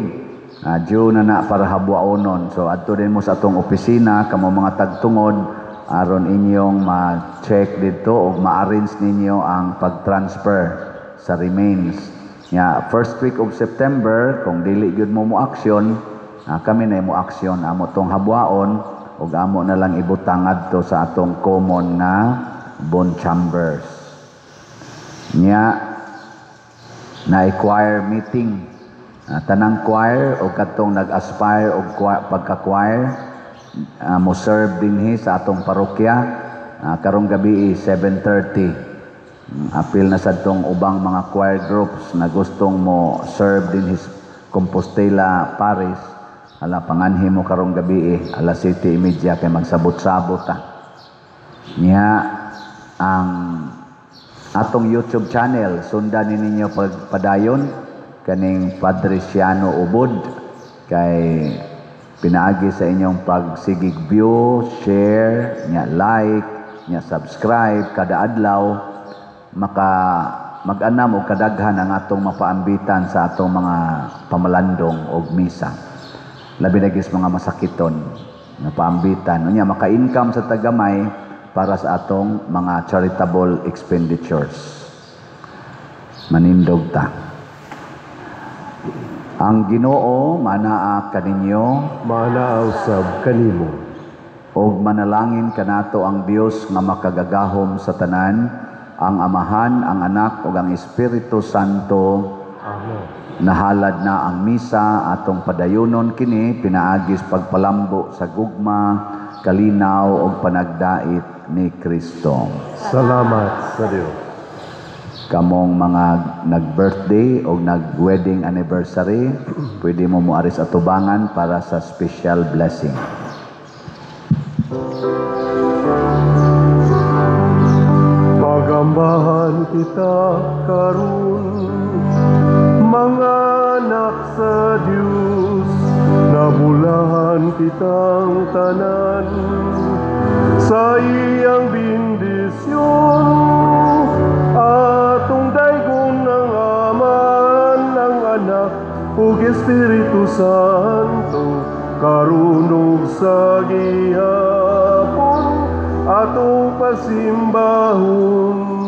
due na para habwaonon. So adto din mo sa atong opisina kamo mga tagtungod aron inyong ma-check dito o ma-arrange ninyo ang pag-transfer sa remains. First week of September, kung dili gyud mo action, kami na mo action amo tong habwaon ug amo na lang ibutang adto sa atong common na bone chambers. Na choir meeting. Tanang choir o katong nag-aspire og pagka-choir mo serve dinhi sa atong parokya karong gabi 7:30. Apil na sa tong ubang mga choir groups na gustong mo serve dinhi sa Compostela Parish. Panganhi mo karong gabi alas 7:30 kay magsabot-sabot ta. Ang atong YouTube channel sundan ninyo padayon kaning Padre Siano Ubod kay pinaagi sa inyong pagsigig view, share, like, subscribe kada adlaw, mag-anam o kadaghan ang atong mapaambitan sa atong mga pamalandong o misa. Labi na gis mga masakiton na paambitan. Maka-income sa tagamay para sa atong mga charitable expenditures. Manindog ta. Ang Ginoo manaa kaninyo, manaa usab kanimo, og manalangin kanato ang Dios nga makagagahom sa tanan, ang Amahan, ang Anak ug ang Espiritu Santo. Amen. Nahalad na ang misa atong padayunon kini pinaagis pagpalambo sa gugma, kalinaw ug panagdait ni Kristo. Salamat sa Dios. Kamong mga nag-birthday o nag-wedding anniversary, pwede mo muaris atubangan para sa special blessing. Pagambahan kita karon, mga anak sa Dios, nabulahan kitang tanan sa iyang bendisyon. Atong daygon ng Aman, ng Anak ug Espiritu Santo, karunog sa gihapon atong pasimbahon.